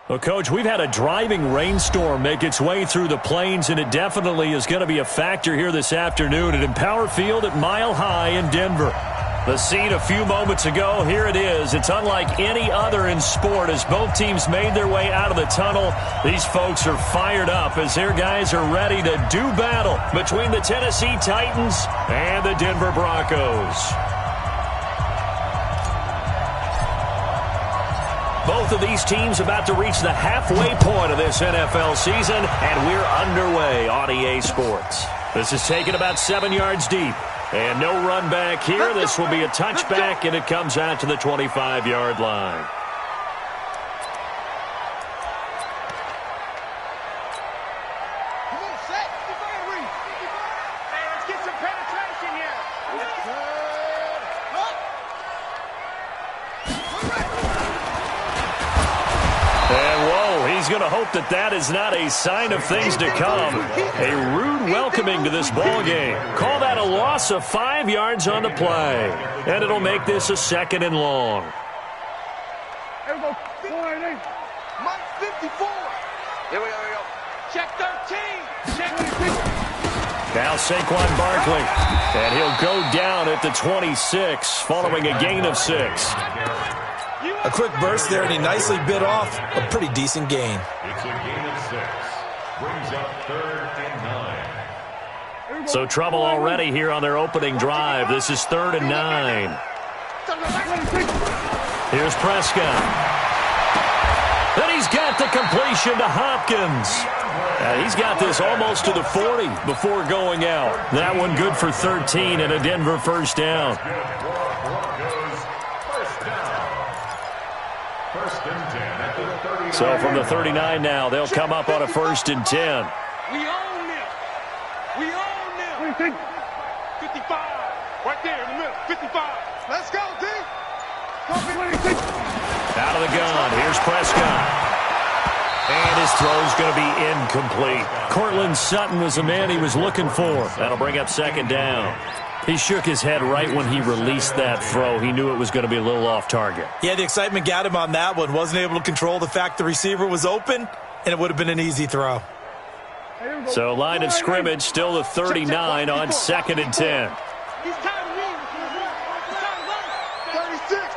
Well, Coach, we've had a driving rainstorm make its way through the plains, and it definitely is going to be a factor here this afternoon at Empower Field at Mile High in Denver. The scene a few moments ago, here it is. It's unlike any other in sport as both teams made their way out of the tunnel. These folks are fired up as their guys are ready to do battle between the Tennessee Titans and the Denver Broncos. Both of these teams about to reach the halfway point of this NFL season, and we're underway on EA Sports. This is taken about 7 yards deep, and no run back here. This will be a touchback, and it comes out to the 25-yard line. Going to hope that is not a sign of things to come. A rude welcoming to this ball game. Call that a loss of 5 yards on the play. And it'll make this a 2nd and long. Here we go. Mike 54. Here we go. Check 13. Check 13. Now Saquon Barkley. And he'll go down at the 26 following a gain of 6. A quick burst there, and he nicely bit off a pretty decent gain. It's a gain of 6. Brings up 3rd and 9. So trouble already here on their opening drive. This is 3rd and 9. Here's Prescott. Then he's got the completion to Hopkins. He's got this almost to the 40 before going out. That one good for 13 and a Denver first down. So from the 39 now, they'll come up on a 1st and 10. We own them. We own them. 55. Right there in the middle. 55. Let's go, D. Out of the gun. Here's Prescott. And his throw's going to be incomplete. Cortland Sutton was the man he was looking for. That'll bring up 2nd down. He shook his head right when he released that throw. He knew it was going to be a little off target. Yeah, the excitement got him on that one. Wasn't able to control the fact the receiver was open, and it would have been an easy throw. So line of scrimmage, still the 39 on 2nd and 10. He's tired of running. 36.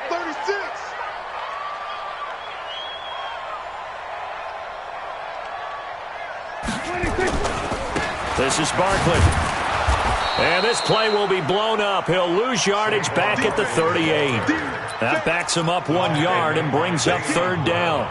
This is Barkley. And this play will be blown up. He'll lose yardage back at the 38. That backs him up 1 yard and brings up 3rd down.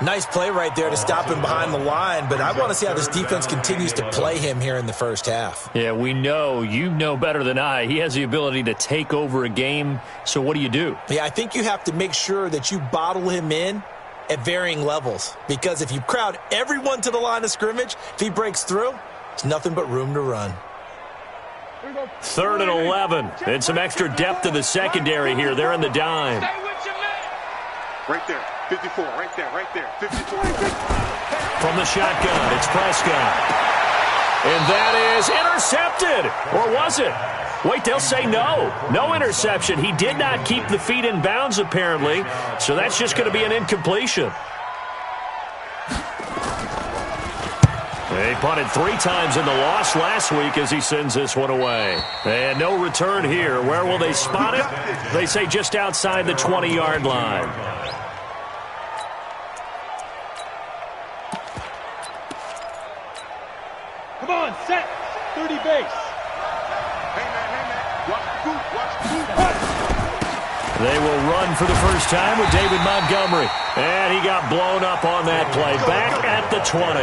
Nice play right there to stop him behind the line, but I want to see how this defense continues to play him here in the first half. Yeah, we know. You know better than I. He has the ability to take over a game, so what do you do? Yeah, I think you have to make sure that you bottle him in at varying levels, because if you crowd everyone to the line of scrimmage, if he breaks through, it's nothing but room to run. 3rd and 11. And some extra depth to the secondary here. They're in the dime. Right there. 54. Right there. 54. From the shotgun, it's Prescott. And that is intercepted. Or was it? Wait, they'll say no. No interception. He did not keep the feet in bounds, apparently. So that's just going to be an incompletion. They punted 3 times in the loss last week as he sends this one away. And no return here. Where will they spot it? They say just outside the 20-yard line. Come on, set. 30 base. Hey, man. Watch the boot. They will run for the first time with David Montgomery. And he got blown up on that play. Back at the 20.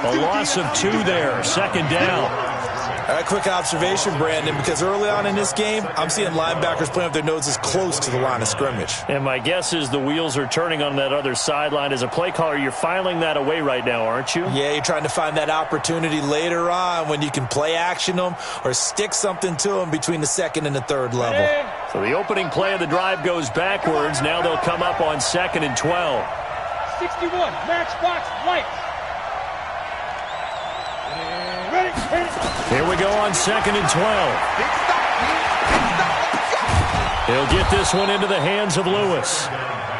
A loss of 2 there. 2nd down. A quick observation, Brandon, because early on in this game, I'm seeing linebackers playing with their noses close to the line of scrimmage. And my guess is the wheels are turning on that other sideline. As a play caller, you're filing that away right now, aren't you? Yeah, you're trying to find that opportunity later on when you can play action them or stick something to them between the 2nd and the 3rd level. So the opening play of the drive goes backwards. Now they'll come up on 2nd and 12. 61, matchbox lights. Here we go on 2nd and 12. He'll get this one into the hands of Lewis.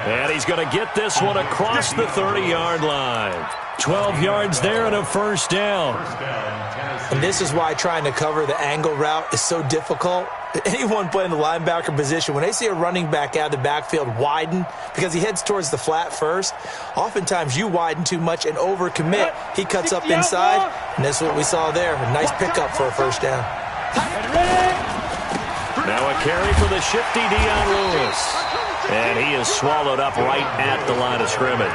And he's going to get this one across the 30-yard line. 12 yards there and a first down. And this is why trying to cover the angle route is so difficult. Anyone playing the linebacker position, when they see a running back out of the backfield widen because he heads towards the flat first, oftentimes you widen too much and overcommit. He cuts up inside, and that's what we saw there. A nice pickup for a first down. Now a carry for the shifty Dion Lewis. And he is swallowed up right at the line of scrimmage.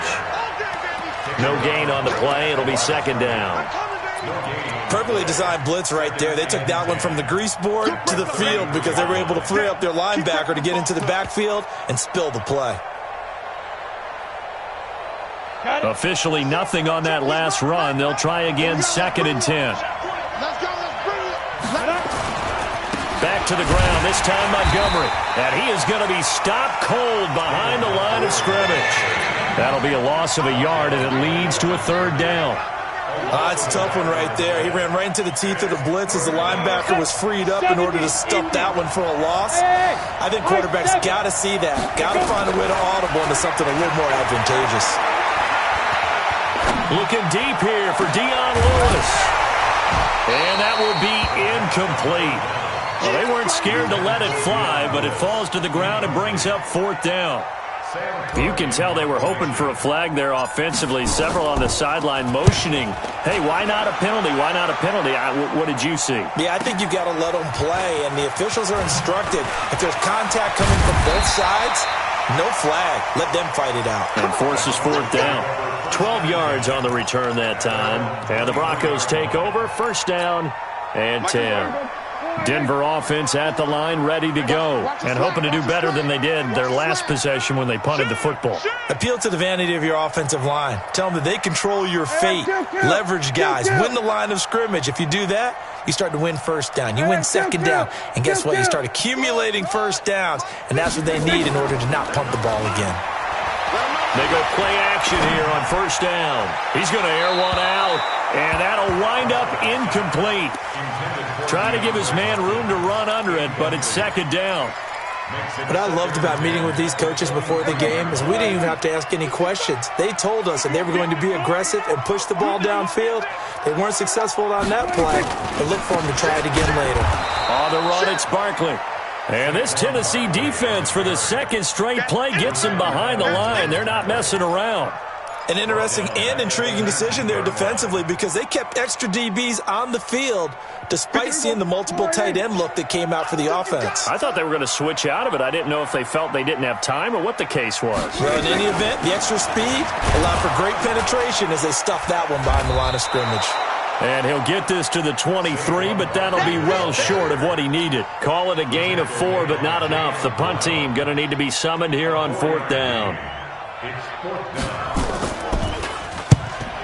No gain on the play. It'll be second down. Perfectly designed blitz right there. They took that one from the grease board to the field because they were able to free up their linebacker to get into the backfield and spill the play. Officially nothing on that last run. They'll try again, second and 10. Back to the ground, this time Montgomery. And he is going to be stopped cold behind the line of scrimmage. That'll be a loss of a yard, and it leads to a third down. It's a tough one right there. He ran right into the teeth of the blitz as the linebacker was freed up in order to stuff that one for a loss. I think quarterbacks got to see that. Got to find a way to audible into something a little more advantageous. Looking deep here for Dion Lewis. And that will be incomplete. Well, they weren't scared to let it fly, but it falls to the ground and brings up fourth down. You can tell they were hoping for a flag there offensively. Several on the sideline motioning, hey, why not a penalty? Why not a penalty? What did you see? Yeah, I think you've got to let them play, and the officials are instructed. If there's contact coming from both sides, no flag. Let them fight it out. And forces fourth down. 12 yards on the return that time. And the Broncos take over. First down and 10. Denver offense at the line, ready to go, and hoping to do better than they did their last possession when they punted the football. Appeal to the vanity of your offensive line. Tell them that they control your fate. Leverage guys. Win the line of scrimmage. If you do that, you start to win first down. You win second down. And guess what? You start accumulating first downs, and that's what they need in order to not punt the ball again. They go play action here on first down. He's going to air one out, and that'll wind up incomplete. Trying to give his man room to run under it, but it's second down. What I loved about meeting with these coaches before the game is we didn't even have to ask any questions. They told us that they were going to be aggressive and push the ball downfield. They weren't successful on that play, but look for them to try it again later. On the run, it's Barkley. And this Tennessee defense for the second straight play gets them behind the line. They're not messing around. An interesting and intriguing decision there defensively because they kept extra DBs on the field despite seeing the multiple tight end look that came out for the offense. I thought they were going to switch out of it. I didn't know if they felt they didn't have time or what the case was. Well, in any event, the extra speed allowed for great penetration as they stuffed that one behind the line of scrimmage. And he'll get this to the 23, but that'll be well short of what he needed. Call it a gain of 4, but not enough. The punt team going to need to be summoned here on fourth down. It's fourth down.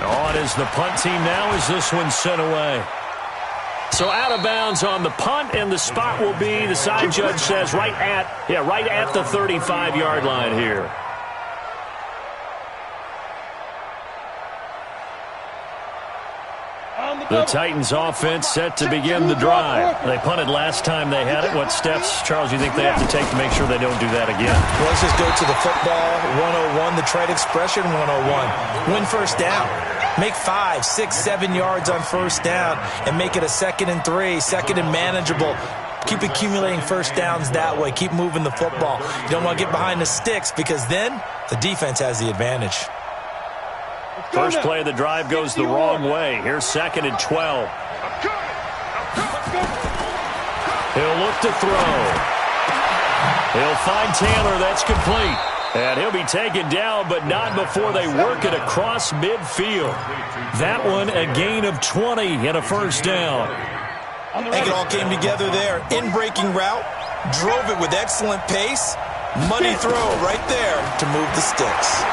On is the punt team now as this one's sent away. So out of bounds on the punt, and the spot will be, the side judge says, right at the 35-yard line here. The Titans offense set to begin the drive. They punted last time they had it. What steps, Charles, you think they have to take to make sure they don't do that again? Well, let's just go to the football 101, the trade expression 101. Win first down. Make 5, 6, 7 yards on first down and make it a 2nd and 3, second and manageable. Keep accumulating first downs that way. Keep moving the football. You don't want to get behind the sticks because then the defense has the advantage. First play of the drive goes the wrong way. Here's 2nd and 12. He'll look to throw. He'll find Taylor. That's complete. And he'll be taken down, but not before they work it across midfield. That one a gain of 20 and a first down. I think it all came together there. In-breaking route, drove it with excellent pace. Money throw right there to move the sticks.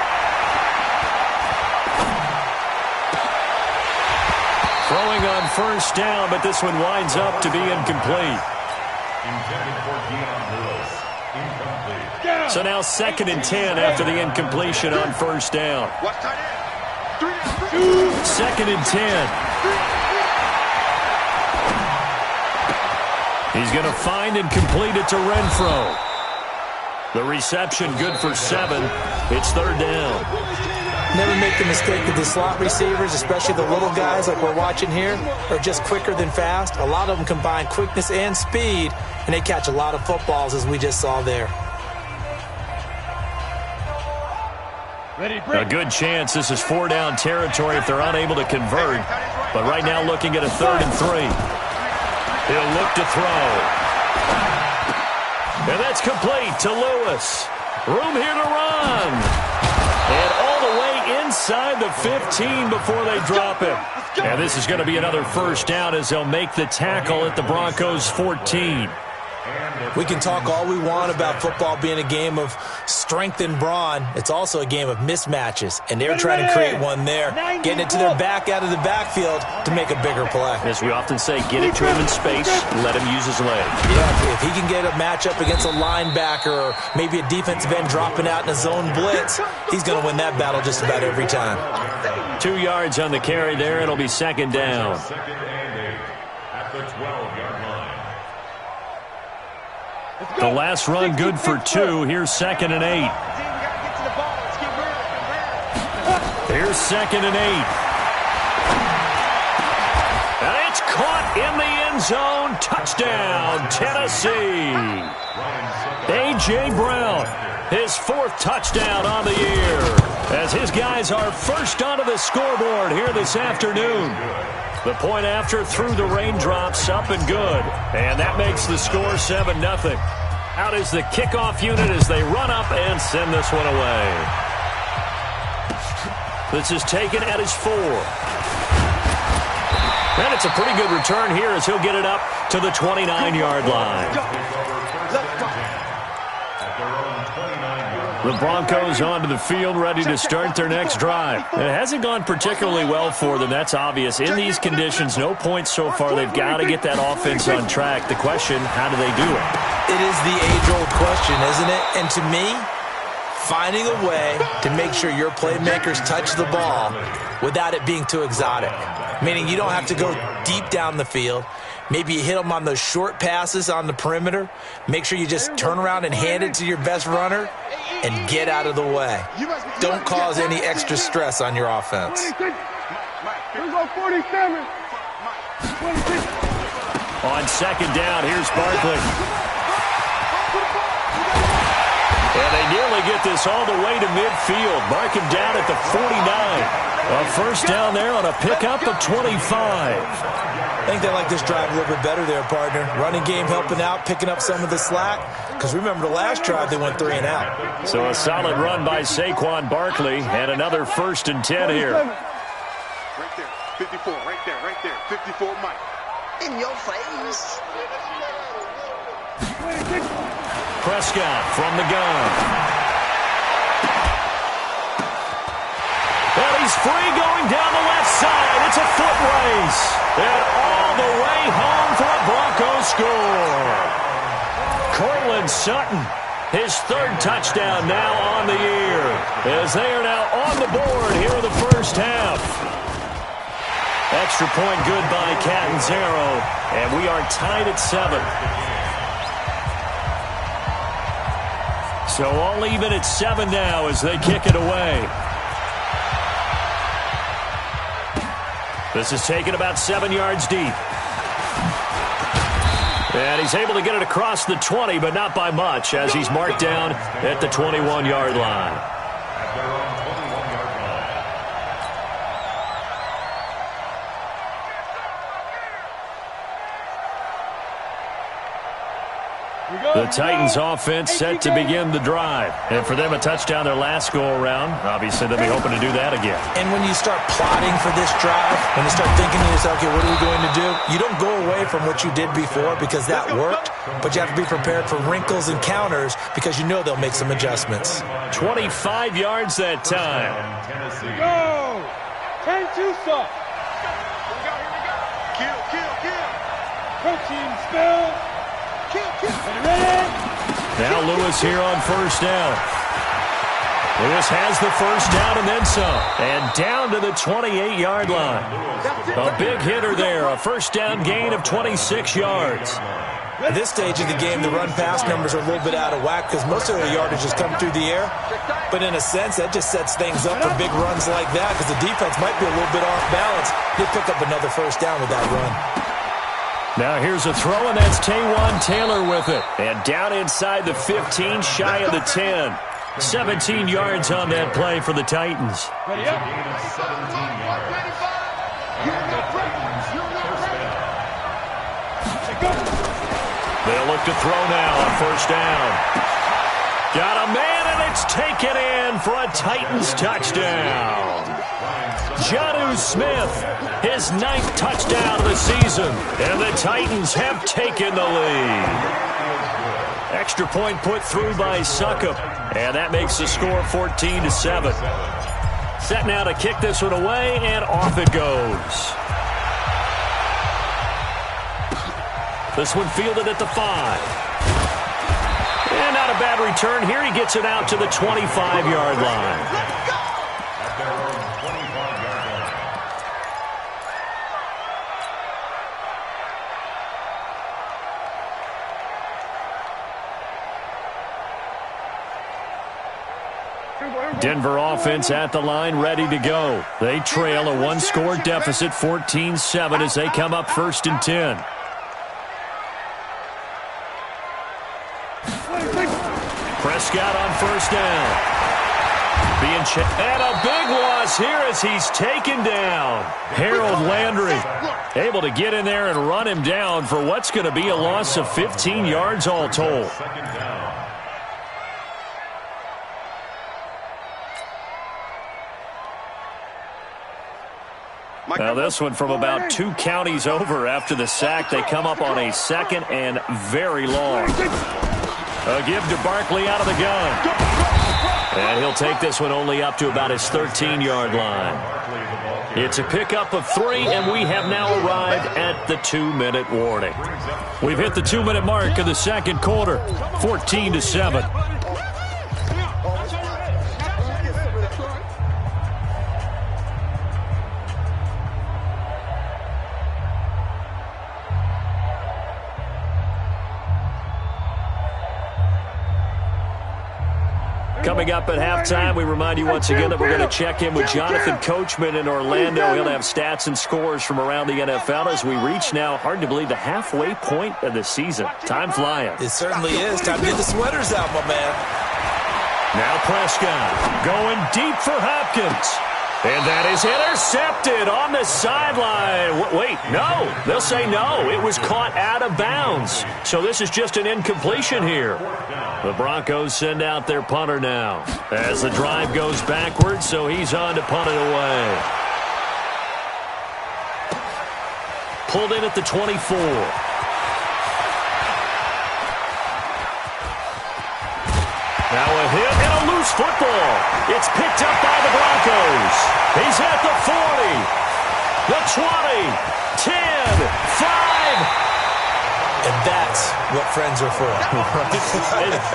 Throwing on first down, but this one winds up to be incomplete. Intended for Dion Lewis. Incomplete. So now 2nd and 10 after the incompletion on first down. 2nd and 10. He's going to find and complete it to Renfro. The reception good for 7. It's third down. Never make the mistake that the slot receivers, especially the little guys like we're watching here, are just quicker than fast. A lot of them combine quickness and speed, and they catch a lot of footballs, as we just saw there. A good chance this is 4-down territory if they're unable to convert. But right now looking at a 3rd and 3. He'll look to throw. And that's complete to Lewis. Room here to run. And all the way inside the 15 before they drop him. And this is going to be another first down as they'll make the tackle at the Broncos' 14. We can talk all we want about football being a game of strength and brawn. It's also a game of mismatches, and they're trying to create one there, getting it to their back out of the backfield to make a bigger play. As we often say, get it to him in space, let him use his legs. Yeah, if he can get a matchup against a linebacker or maybe a defensive end dropping out in a zone blitz, he's going to win that battle just about every time. 2 yards on the carry there. It'll be second down. Second and 8 at the 12-yard line. The last run good for 2. Here's 2nd and 8. Here's 2nd and 8. And it's caught in the end zone. Touchdown, Tennessee. A.J. Brown, his 4th touchdown on the year, as his guys are first onto the scoreboard here this afternoon. The point after through the raindrops, up and good. And that makes the score 7-0. Out is the kickoff unit as they run up and send this one away. This is taken at his 4. And it's a pretty good return here as he'll get it up to the 29-yard line. The Broncos onto the field, ready to start their next drive. It hasn't gone particularly well for them, that's obvious. In these conditions, no points so far. They've got to get that offense on track. The question, how do they do it? It is the age-old question, isn't it? And to me, finding a way to make sure your playmakers touch the ball without it being too exotic. Meaning you don't have to go deep down the field. Maybe you hit them on those short passes on the perimeter. Make sure you just turn around and hand it to your best runner and get out of the way. Don't cause any extra stress on your offense. On second down, here's Barkley. And they nearly get this all the way to midfield. Mark him down at the 49. A first down there on a pickup of 25. I think they like this drive a little bit better there, partner. Running game helping out, picking up some of the slack. Because remember, the last drive, they went 3 and out. So a solid run by Saquon Barkley, and another 1st and 10 here. Right there, 54, right there, 54, Mike. In your face. Prescott from the gun. And he's free going down the left side. It's a foot race. And all the way home for a Broncos score. Cortland Sutton, his 3rd touchdown now on the year, as they are now on the board here in the first half. Extra point good by Catanzaro, and we are tied at 7. So all even at 7 now as they kick it away. This is taken about 7 yards deep. And he's able to get it across the 20, but not by much, as he's marked down at the 21-yard line. At their own 21-yard line. The Titans offense set to begin the drive. And for them, a touchdown their last go-around. Obviously, they'll be hoping to do that again. And when you start plotting for this drive, when you start thinking to yourself, okay, what are we going to do? You don't go away from what you did before because that worked, but you have to be prepared for wrinkles and counters because you know they'll make some adjustments. 25 yards that time. Go! 10-2 suck. Kill. Protein spill. Now Lewis here on first down. Lewis has the first down and then some. And down to the 28-yard line. A big hitter there. A first down gain of 26 yards. At this stage of the game, the run-pass numbers are a little bit out of whack because most of their yardage has come through the air. But in a sense, that just sets things up for big runs like that because the defense might be a little bit off balance. They pick up another first down with that run. Now here's a throw, and that's Taywan Taylor with it. And down inside the 15, shy of the 10. 17 yards on that play for the Titans. Ready up. They'll look to throw now on first down. Got a man, and it's taken in for a Titans touchdown. Jonnu Smith, his 9th touchdown of the season, and the Titans have taken the lead. Extra point put through by Succop, and that makes the score 14-7. Set now to kick this one away, and off it goes. This one fielded at the 5. And not a bad return here. He gets it out to the 25-yard line. Denver offense at the line, ready to go. They trail a one-score deficit, 14-7, as they come up 1st and 10. Prescott on first down. And a big loss here as he's taken down. Harold Landry able to get in there and run him down for what's going to be a loss of 15 yards all told. Now this one from about 2 counties over after the sack. They come up on a 2nd and very long. A give to Barkley out of the gun. And he'll take this one only up to about his 13-yard line. It's a pickup of 3, and we have now arrived at the 2-minute warning. We've hit the 2-minute mark of the second quarter, 14-7. Coming up at halftime, we remind you once again that we're going to check in with Jonathan Coachman in Orlando. He'll have stats and scores from around the NFL as we reach now, hard to believe, the halfway point of the season. Time flying. It certainly is. Time to get the sweaters out, my man. Now Prescott going deep for Hopkins. And that is intercepted on the sideline. Wait, no. They'll say no. It was caught out of bounds. So this is just an incompletion here. The Broncos send out their punter now as the drive goes backwards, so he's on to punt it away. Pulled in at the 24. Now a hit and a loose football. It's picked up by the Broncos. He's at the 40, the 20, 10, 5. And that's what friends are for.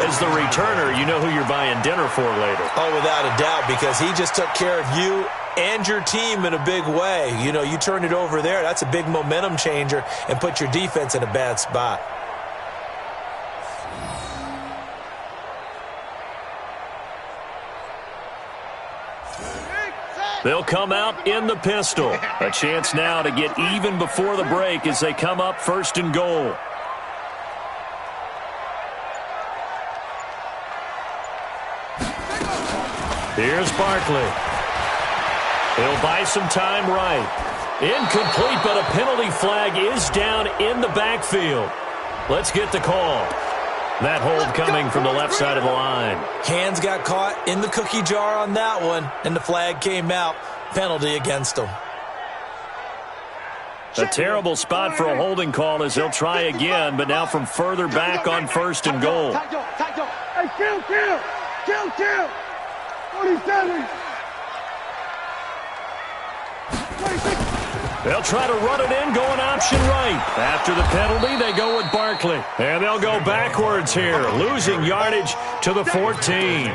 As the returner, you know who you're buying dinner for later. Oh, without a doubt, because he just took care of you and your team in a big way. You know, you turn it over there, that's a big momentum changer and put your defense in a bad spot. They'll come out in the pistol. A chance now to get even before the break as they come up 1st and goal. Here's Barkley. He'll buy some time right. Incomplete, but a penalty flag is down in the backfield. Let's get the call. That hold coming from the left side of the line. Hands got caught in the cookie jar on that one, and the flag came out. Penalty against him. A terrible spot for a holding call as they'll try again, but now from further back on 1st and goal. Hey, kill. 47. They'll try to run it in, going option right. After the penalty, they go with Barkley. And they'll go backwards here, losing yardage to the 14.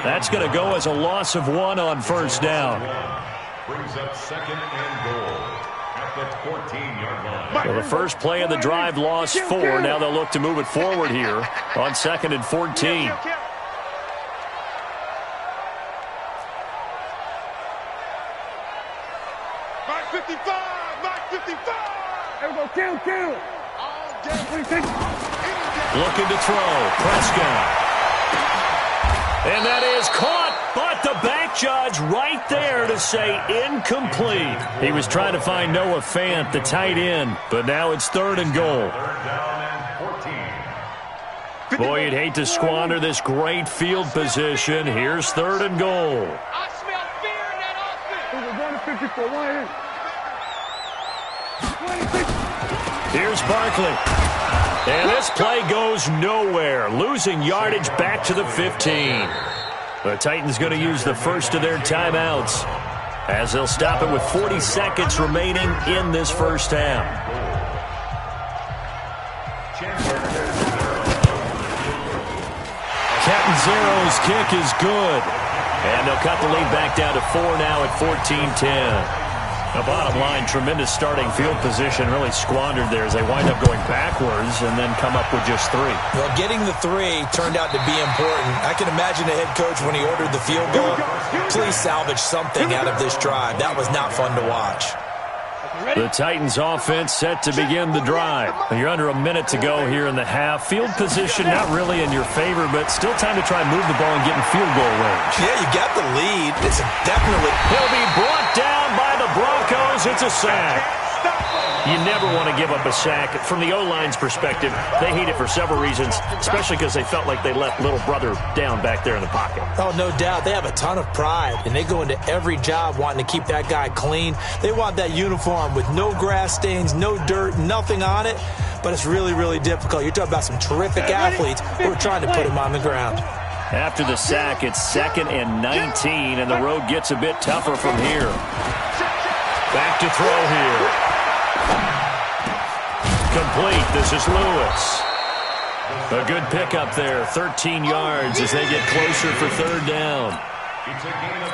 That's going to go as a loss of 1 on 1st down. Brings up 2nd and goal. the 14-yard line. So the first play of the drive lost 4. Now they'll look to move it forward here on 2nd and 14. Mark 55! Mark 55! Everybody kill! Looking to throw. Prescott. And that is caught, but the back judge right there to say incomplete. He was trying to find Noah Fant, the tight end, but now it's 3rd and goal. 3rd down and 14. Boy, you'd hate to squander this great field position. Here's 3rd and goal. I smell fear in that offense. Here's Barkley. And this play goes nowhere. Losing yardage back to the 15. The Titans going to use the first of their timeouts as they'll stop it with 40 seconds remaining in this first half. Catanzaro's kick is good. And they'll cut the lead back down to 4 now at 14-10. The bottom line, tremendous starting field position, really squandered there as they wind up going backwards and then come up with just 3. Well, getting the 3 turned out to be important. I can imagine the head coach when he ordered the field goal. Please salvage something out of this drive. That was not fun to watch. The Titans offense set to begin the drive. You're under a minute to go here in the half. Field position not really in your favor, but still time to try and move the ball and get in field goal range. Yeah, you got the lead. It's definitely... He'll be brought down by the Broncos. It's a sack. You never want to give up a sack. From the O-line's perspective, they hate it for several reasons, especially because they felt like they let little brother down back there in the pocket. Oh, no doubt. They have a ton of pride, and they go into every job wanting to keep that guy clean. They want that uniform with no grass stains, no dirt, nothing on it, but it's really, really difficult. You're talking about some terrific athletes who are trying to put him on the ground. After the sack, it's 2nd and 19, and the road gets a bit tougher from here. Back to throw here. Complete. This is Lewis. A good pickup there. 13 yards as they get closer for 3rd down. It's a gain of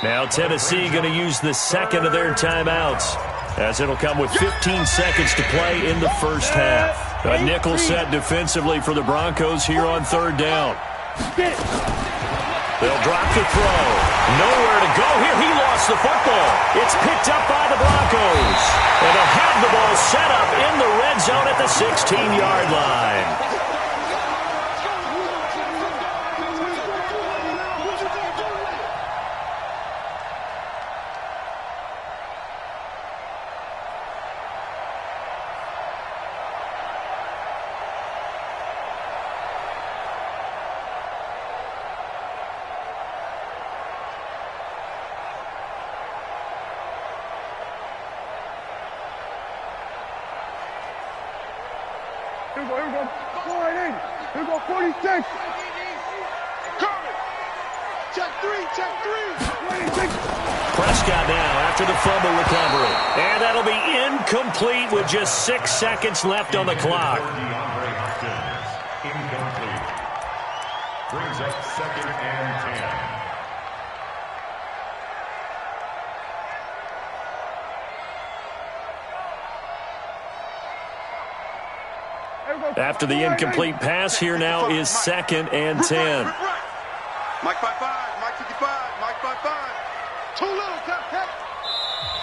13. Now Tennessee going to use the second of their timeouts as it'll come with 15 seconds to play in the first half. A nickel set defensively for the Broncos here on 3rd down. They'll drop the throw. Nowhere to go here. He lost the football. It's picked up by the Broncos. And they'll have the ball set up in the red zone at the 16-yard line. Here we go. Go right in. Here we go, 46. Curry. Check 3. 26. Prescott now after the fumble recovery. And that'll be incomplete with just 6 seconds left on the clock. Incomplete. Brings up 2nd and 10. After the incomplete pass, here now is 2nd and 10. Mike 55, Mike 55, Mike 55. Too little, tap.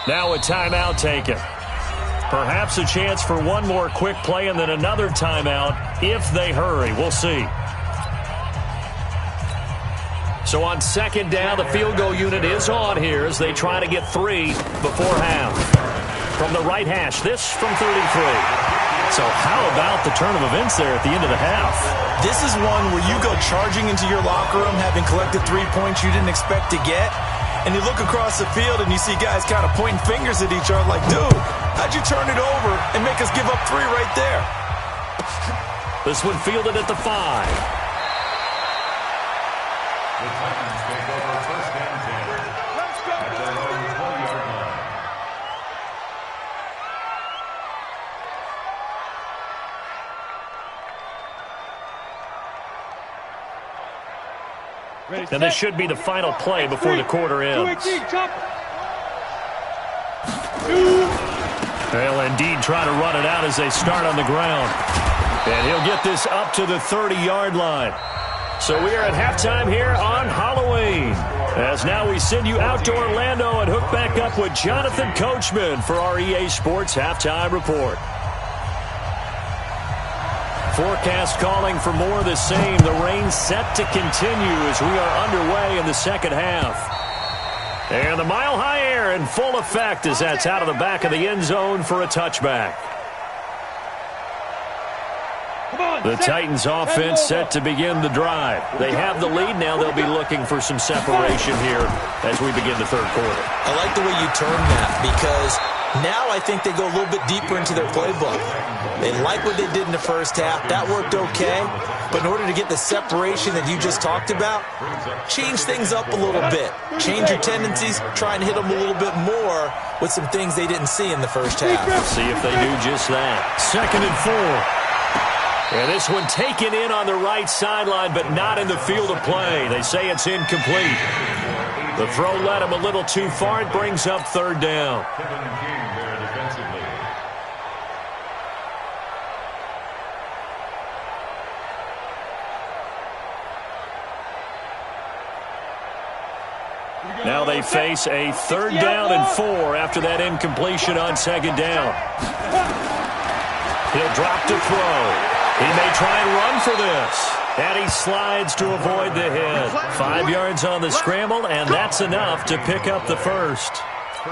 Now a timeout taken. Perhaps a chance for one more quick play and then another timeout if they hurry. We'll see. So on 2nd down, the field goal unit is on here as they try to get 3 before half. From the right hash, this from 33. So how about the turn of events there at the end of the half? This is one where you go charging into your locker room having collected 3 points you didn't expect to get, and you look across the field and you see guys kind of pointing fingers at each other like, dude, how'd you turn it over and make us give up 3 right there? This one fielded at the 5. The Titans take over 1st and 10. Let's go. At their own 20-yard line. And this should be the final play before the quarter ends. 2. They'll indeed try to run it out as they start on the ground. And he'll get this up to the 30-yard line. So we are at halftime here on Halloween. As now we send you out to Orlando and hook back up with Jonathan Coachman for our EA Sports Halftime Report. Forecast calling for more of the same. The rain set to continue as we are underway in the second half. And the mile-high air in full effect as that's out of the back of the end zone for a touchback. The Titans offense set to begin the drive. They have the lead. Now they'll be looking for some separation here as we begin the third quarter. I like the way you termed that because now I think they go a little bit deeper into their playbook. They like what they did in the first half. That worked okay. But in order to get the separation that you just talked about, change things up a little bit. Change your tendencies. Try and hit them a little bit more with some things they didn't see in the first half. See if they do just that. 2nd and 4. And this one taken in on the right sideline, but not in the field of play. They say it's incomplete. The throw led him a little too far. It brings up 3rd down. Now they face a 3rd down and 4 after that incompletion on 2nd down. He'll drop to throw. He may try and run for this. And he slides to avoid the hit. 5 yards on the scramble, and that's enough to pick up the first.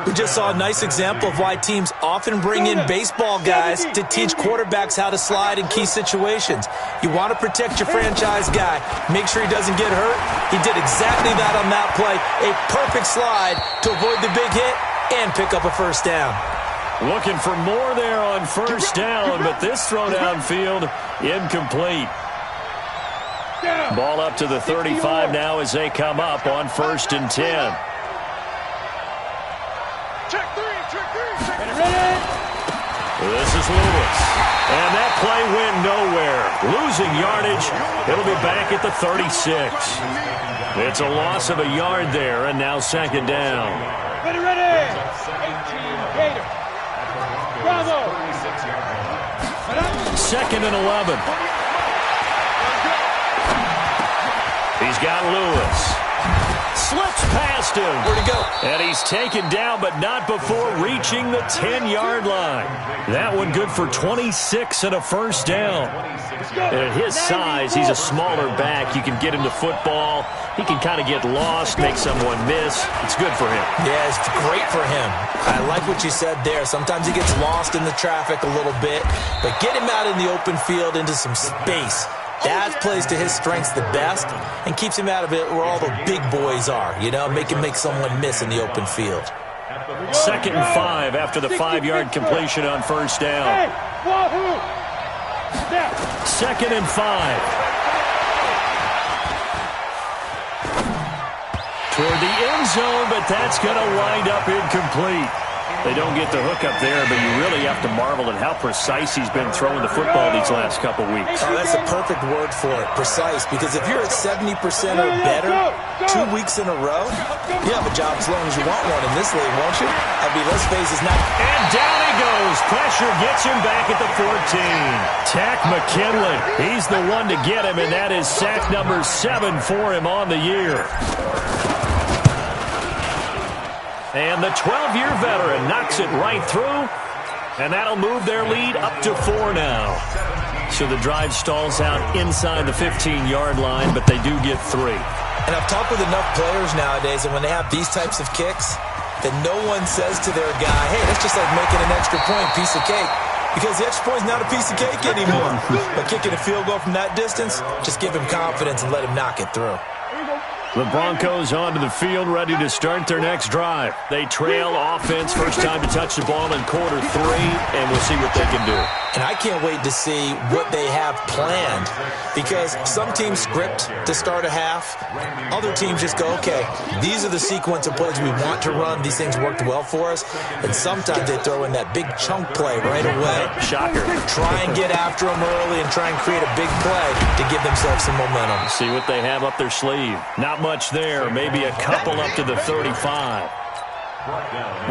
We just saw a nice example of why teams often bring in baseball guys to teach quarterbacks how to slide in key situations. You want to protect your franchise guy. Make sure he doesn't get hurt. He did exactly that on that play. A perfect slide to avoid the big hit and pick up a 1st down. Looking for more there on 1st down, but this throw downfield incomplete. Ball up to the 35 now as they come up on 1st and 10. This is Lewis. And that play went nowhere. Losing yardage. It'll be back at the 36. It's a loss of a yard there, and now 2nd down. Ready. 18 Gator. Bravo. 2nd and 11. He's got Lewis. Slips past him. Where'd he go? And he's taken down, but not before reaching the 10-yard line. That one good for 26 and a 1st down. And at his size, he's a smaller back. You can get him to football. He can kind of get lost, make someone miss. It's good for him. Yeah, it's great for him. I like what you said there. Sometimes he gets lost in the traffic a little bit, but get him out in the open field into some space. That plays to his strengths the best and keeps him out of it where all the big boys are, you know, make him make someone miss in the open field. 2nd and 5 after the 5-yard completion on 1st down. 2nd and 5. Toward the end zone, but that's going to wind up incomplete. They don't get the hook up there, but you really have to marvel at how precise he's been throwing the football these last couple weeks. Oh, that's a perfect word for it, precise, because if you're at 70% or better 2 weeks in a row, you have a job as long as you want one in this league, won't you? I mean, let's face it, it's not... And down he goes. Pressure gets him back at the 14. Tack McKinley. He's the one to get him, and that is sack number 7 for him on the year. And the 12-year veteran knocks it right through, and that'll move their lead up to 4 now. So the drive stalls out inside the 15-yard line, but they do get 3. And I've talked with enough players nowadays, and when they have these types of kicks, that no one says to their guy, hey, that's just like making an extra point, piece of cake. Because the extra point is not a piece of cake anymore. But kicking a field goal from that distance, just give him confidence and let him knock it through. The Broncos onto the field, ready to start their next drive. They trail offense, first time to touch the ball in quarter 3, and we'll see what they can do. And I can't wait to see what they have planned, because some teams script to start a half. Other teams just go, okay, these are the sequence of plays we want to run. These things worked well for us. And sometimes they throw in that big chunk play right away. Shocker. Try and get after them early and try and create a big play to give themselves some momentum. See what they have up their sleeve. Not much there, maybe a couple up to the 35.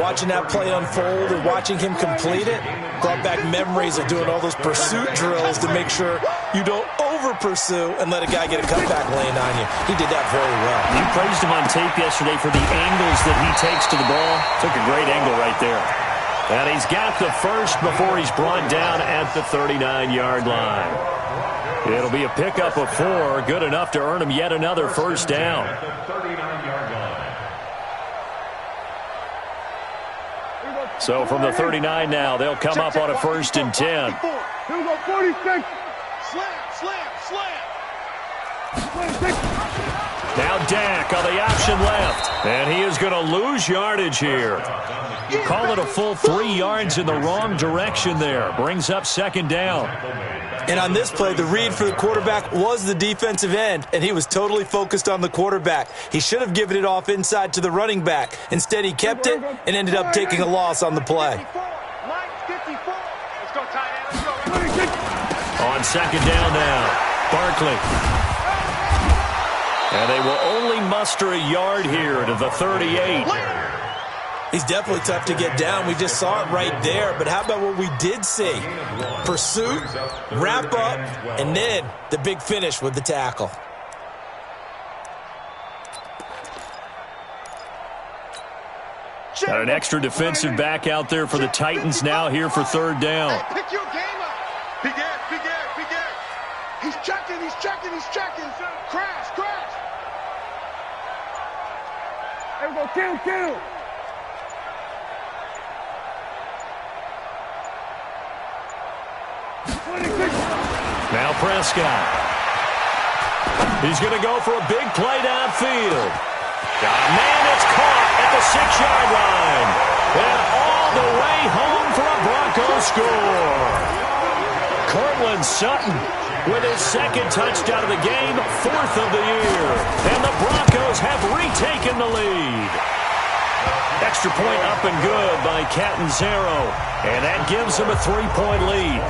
Watching that play unfold and watching him complete it brought back memories of doing all those pursuit drills to make sure you don't over-pursue and let a guy get a cutback lane on you. He did that very well. You praised him on tape yesterday for the angles that he takes to the ball. Took a great angle right there. And he's got the first before he's brought down at the 39-yard line. It'll be a pickup of 4, good enough to earn him yet another first down. So from the 39 now, they'll come up on a 1st and 10. Here we go, 46. Slam. Now Dak on the option left. And he is going to lose yardage here. You call it a full 3 yards in the wrong direction there. Brings up 2nd down. And on this play, the read for the quarterback was the defensive end, and he was totally focused on the quarterback. He should have given it off inside to the running back. Instead, he kept it and ended up taking a loss on the play. On 2nd down now, Barkley. And they will only muster a yard here to the 38. He's definitely tough to get down. We just saw it right there. But how about what we did see? Pursuit, wrap up, and then the big finish with the tackle. Got an extra defensive back out there for the Titans now here for 3rd down. Hey, pick your game up. Big air. He's checking. Crash. There we go, kill. Now Prescott. He's going to go for a big play downfield. Man, it's caught at the 6-yard line. And all the way home for a Broncos score. Cortland Sutton with his 2nd touchdown of the game, 4th of the year. And the Broncos have retaken the lead. Extra point up and good by Catanzaro. And that gives him a 3-point lead.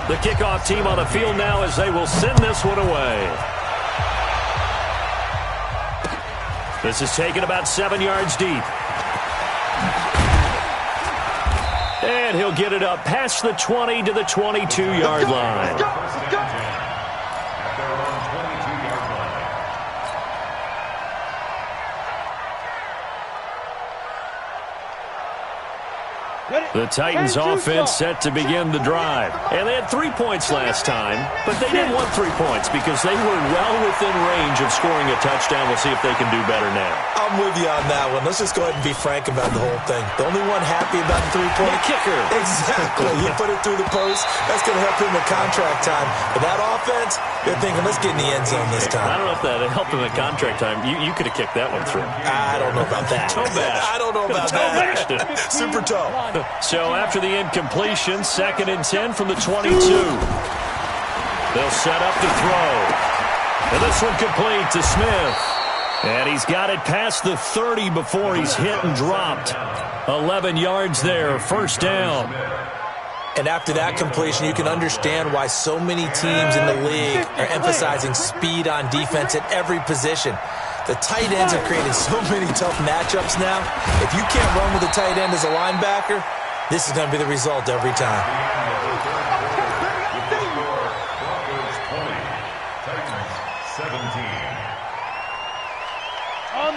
The kickoff team on the field now as they will send this one away. This is taken about 7 yards deep. And he'll get it up past the 20 to the 22-yard line. Let's go. The Titans offense set to begin the drive. And they had 3 points last time, but they didn't want 3 points because they were well within range of scoring a touchdown. We'll see if they can do better now. I'm with you on that one. Let's just go ahead and be frank about the whole thing. The only one happy about the 3-point kicker. Exactly. You put it through the post. That's going to help him in contract time. But that offense, they're thinking, let's get in the end zone this time. I don't know if that helped him in contract time. You could have kicked that one through. I don't know about that. Toe bash. I don't know about that. Super toe. So after the incompletion, 2nd and 10 from the 22. They'll set up to throw. And this one complete to Smith. And he's got it past the 30 before he's hit and dropped. 11 yards there, 1st down. And after that completion, you can understand why so many teams in the league are emphasizing speed on defense at every position. The tight ends have created so many tough matchups now. If you can't run with a tight end as a linebacker, this is going to be the result every time.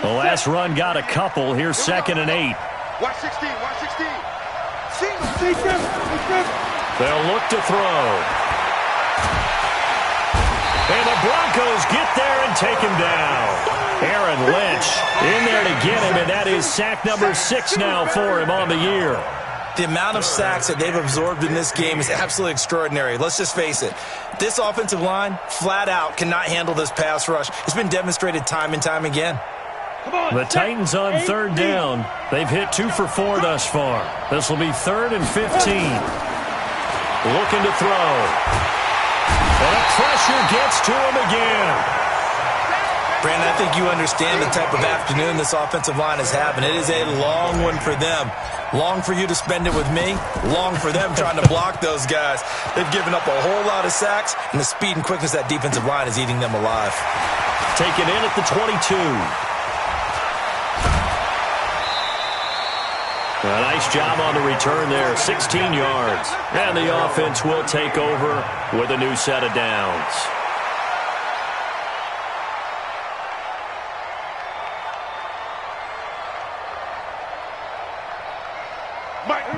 The last run got a couple. Here's 2nd and 8. Watch 16. They'll look to throw. And the Broncos get there and take him down. Aaron Lynch in there to get him, and that is sack number 6 now for him on the year. The amount of sacks that they've absorbed in this game is absolutely extraordinary. Let's just face it. This offensive line, flat out, cannot handle this pass rush. It's been demonstrated time and time again. The Titans on 3rd down. They've hit 2 for 4 thus far. This will be 3rd and 15. Looking to throw. And a pressure gets to him again. Brandon, I think you understand the type of afternoon this offensive line is having. It is a long one for them. Long for you to spend it with me. Long for them trying to block those guys. They've given up a whole lot of sacks, and the speed and quickness of that defensive line is eating them alive. Taken in at the 22. A nice job on the return there, 16 yards. And the offense will take over with a new set of downs.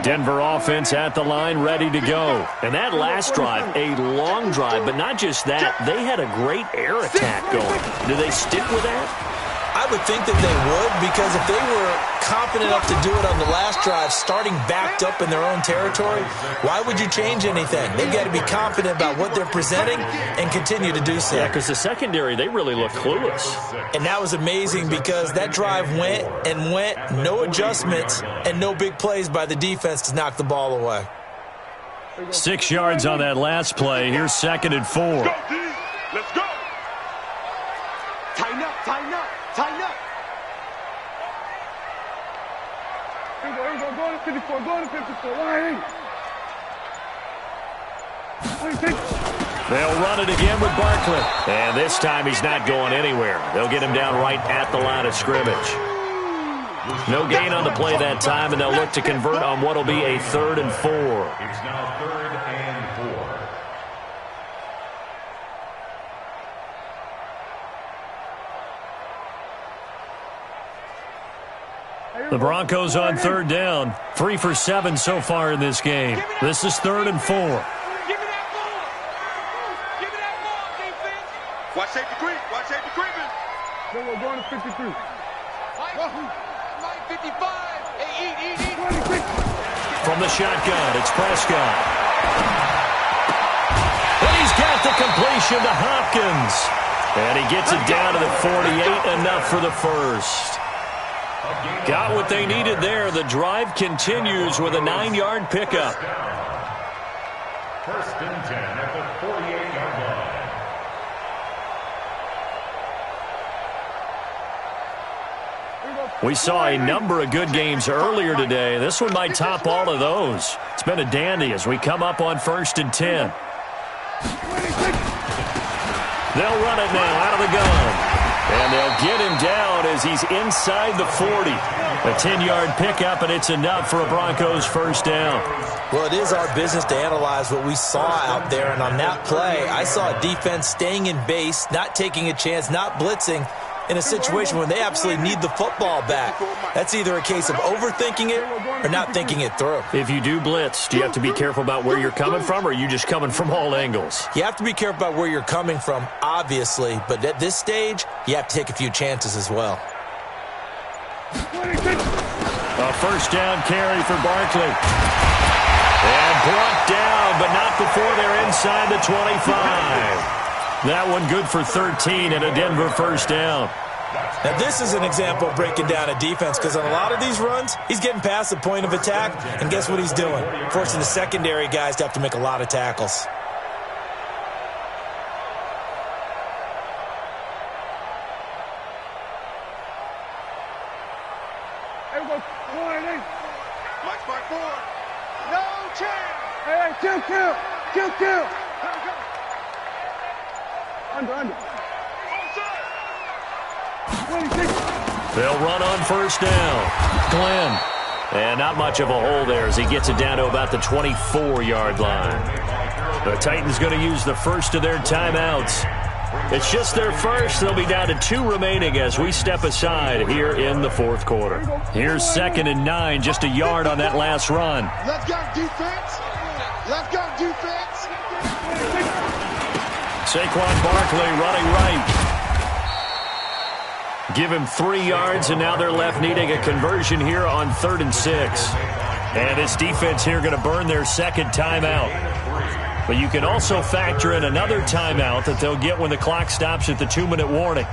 Denver offense at the line, ready to go. And that last drive, a long drive, but not just that. They had a great air attack going. Do they stick with that? I would think that they would, because if they were confident enough to do it on the last drive, starting backed up in their own territory, why would you change anything? They've got to be confident about what they're presenting and continue to do so. Yeah, because the secondary, they really look clueless. And that was amazing because that drive went and went, no adjustments, and no big plays by the defense to knock the ball away. 6 yards on that last play. Here's 2nd and 4. Let's go, D. Let's go. Tighten up, tighten up, tighten up. Here we go, go to 54, go to 54. Why? They'll run it again with Barkley. And this time he's not going anywhere. They'll get him down right at the line of scrimmage. No gain on the play that time, and they'll look to convert on what will be a 3rd and 4. It's now 3rd and 4. The Broncos on 3rd down. 3 for 7 so far in this game. This is 3rd and 4. Give me that ball. Give me that ball, defense. Watch safety creep. Watch safety creeping. Then we're going to 53. Mike 55. Hey, eat. From the shotgun, it's Prescott. And he's got the completion to Hopkins. And he gets it down to the 48, enough for the first. Got what they needed there. The drive continues with a 9-yard pickup. 1st and 10 at the 48-yard line. We saw a number of good games earlier today. This one might top all of those. It's been a dandy as we come up on 1st and 10. They'll run it now out of the gun. And they'll get him down as he's inside the 40. A 10-yard pickup, and it's enough for a Broncos 1st down. Well, it is our business to analyze what we saw out there. And on that play, I saw a defense staying in base, not taking a chance, not blitzing, in a situation when they absolutely need the football back. That's either a case of overthinking it or not thinking it through. If you do blitz, do you have to be careful about where you're coming from, or are you just coming from all angles? You have to be careful about where you're coming from, obviously, but at this stage, you have to take a few chances as well. A 1st down carry for Barkley. And brought down, but not before they're inside the 25. That one good for 13 and a Denver 1st down. Now, this is an example of breaking down a defense, because on a lot of these runs, he's getting past the point of attack, and guess what he's doing? Forcing the secondary guys to have to make a lot of tackles. Mike's by 4. No chance. Hey, kill. Under. They'll run on 1st down. Glenn. And not much of a hole there as he gets it down to about the 24-yard line. The Titans going to use the first of their timeouts. It's just their first. They'll be down to 2 remaining as we step aside here in the 4th quarter. Here's 2nd and 9, just a yard on that last run. Let's go, defense. Let's go, defense. Saquon Barkley running right. Give him 3 yards, and now they're left needing a conversion here on 3rd and 6. And this defense here going to burn their 2nd timeout. But you can also factor in another timeout that they'll get when the clock stops at the 2-minute warning.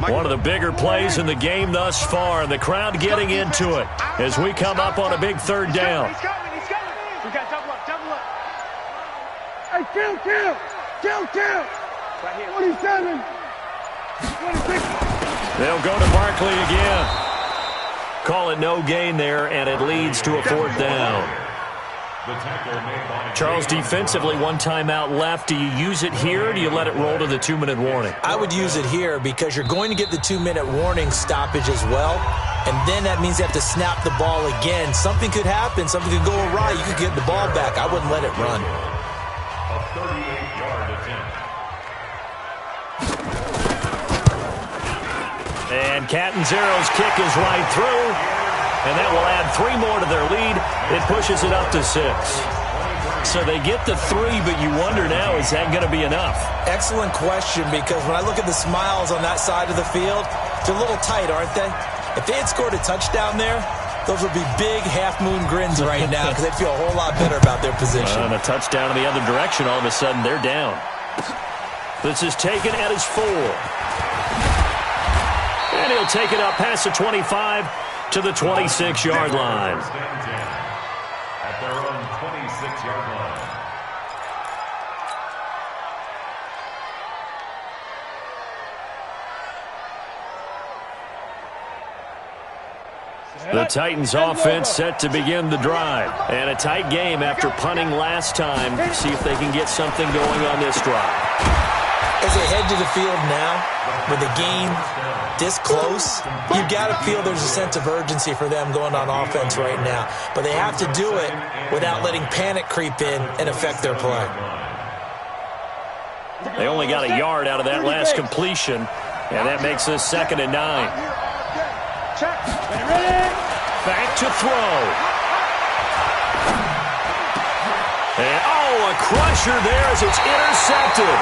One of the bigger plays in the game thus far, and the crowd getting into it as we come up on a big 3rd down. He's coming. We got double up. Hey, kill. Right here. 27. 26. They'll go to Barkley again. Call it no gain there, and it leads to a 4th down. Charles, defensively, 1 timeout left. Do you use it here, or do you let it roll to the 2-minute warning? I would use it here because you're going to get the 2-minute warning stoppage as well, and then that means you have to snap the ball again. Something could happen. Something could go awry. You could get the ball back. I wouldn't let it run. A 38-yard attempt. And Catanzaro's kick is right through, and that will add 3 more to their lead. It pushes it up to 6. So they get the 3, but you wonder now, is that going to be enough? Excellent question, because when I look at the smiles on that side of the field, they're a little tight, aren't they? If they had scored a touchdown there, those would be big half-moon grins right now because they'd feel a whole lot better about their position. And a touchdown in the other direction, all of a sudden they're down. This is taken at his 4. And he'll take it up past the 25 to the 26-yard line. At their own 26-yard line. The Titans offense set to begin the drive. And a tight game after punting last time. See if they can get something going on this drive. As they head to the field now, with the game this close, you've got to feel there's a sense of urgency for them going on offense right now. But they have to do it without letting panic creep in and affect their play. They only got a yard out of that last completion, and that makes this 2nd and 9. Back to throw. And, a crusher there as it's intercepted.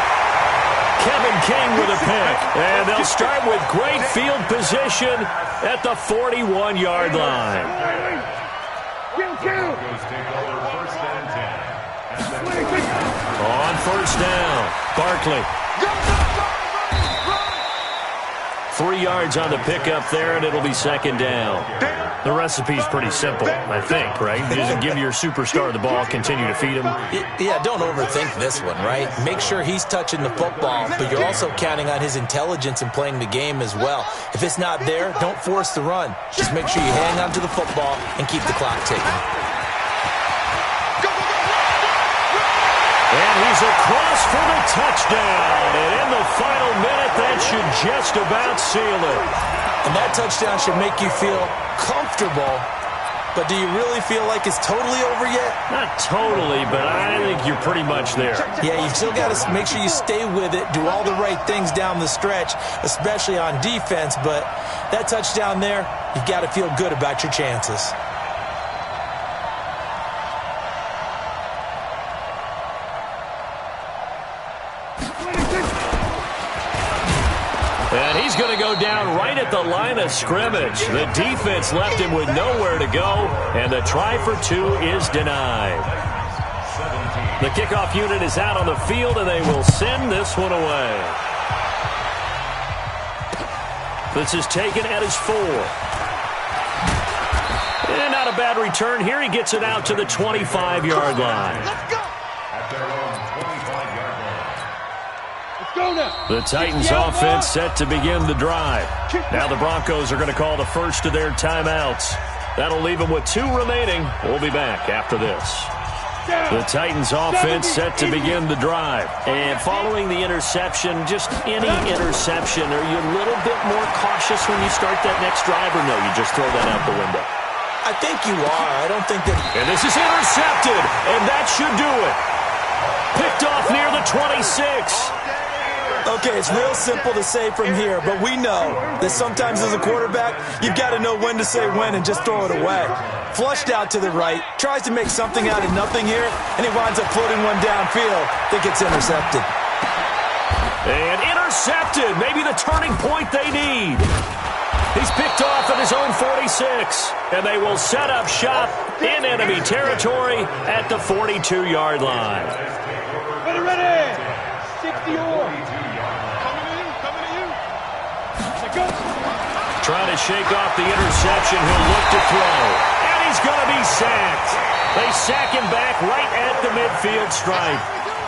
Kevin King with a pick. And they'll start with great field position at the 41-yard line. On 1st down, Barkley. 3 yards on the pickup there, and it'll be 2nd down. The recipe's pretty simple, I think, right? Just give your superstar the ball, continue to feed him. Yeah, don't overthink this one, right? Make sure he's touching the football, but you're also counting on his intelligence in playing the game as well. If it's not there, don't force the run. Just make sure you hang on to the football and keep the clock ticking. And he's across for the touchdown. And in the final minute, that should just about seal it. And that touchdown should make you feel comfortable. But do you really feel like it's totally over yet? Not totally, but I think you're pretty much there. Yeah, you've still got to make sure you stay with it, do all the right things down the stretch, especially on defense. But that touchdown there, you've got to feel good about your chances. And he's going to go down right at the line of scrimmage. The defense left him with nowhere to go, and the try for 2 is denied. The kickoff unit is out on the field, and they will send this one away. This is taken at his 4. And not a bad return here. He gets it out to the 25-yard line. Let's go. At their own 25-yard line. The Titans offense set to begin the drive. Now the Broncos are going to call the first of their timeouts. That'll leave them with 2 remaining. We'll be back after this. The Titans offense set to begin the drive. And following the interception, just any interception, are you a little bit more cautious when you start that next drive, or no, you just throw that out the window? I think you are. I don't think that... And this is intercepted, and that should do it. Picked off near the 26. Okay, it's real simple to say from here, but we know that sometimes as a quarterback, you've got to know when to say when and just throw it away. Flushed out to the right, tries to make something out of nothing here, and he winds up floating one downfield. Think it's intercepted. And intercepted, maybe the turning point they need. He's picked off at his own 46, and they will set up shop in enemy territory at the 42-yard line. Ready. 60-yard. Trying to shake off the interception. He'll look to throw. And he's going to be sacked. They sack him back right at the midfield stripe.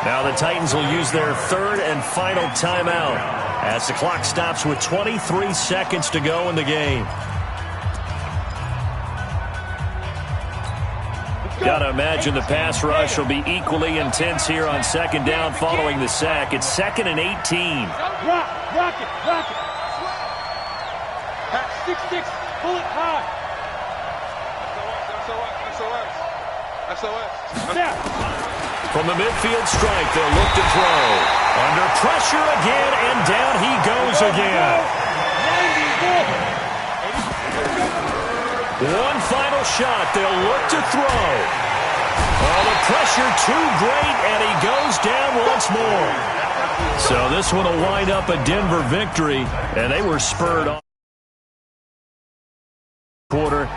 Now the Titans will use their 3rd and final timeout as the clock stops with 23 seconds to go in the game. Got to imagine the pass rush will be equally intense here on second down following the sack. It's 2nd and 18. Rock it. Pat 6-6, pull it high. SOS. From the midfield strike, they'll look to throw. Under pressure again, and down he goes again. One final shot. They'll look to throw. Oh, the pressure too great, and he goes down once more. So this one will wind up a Denver victory, and they were spurred on. Quarter.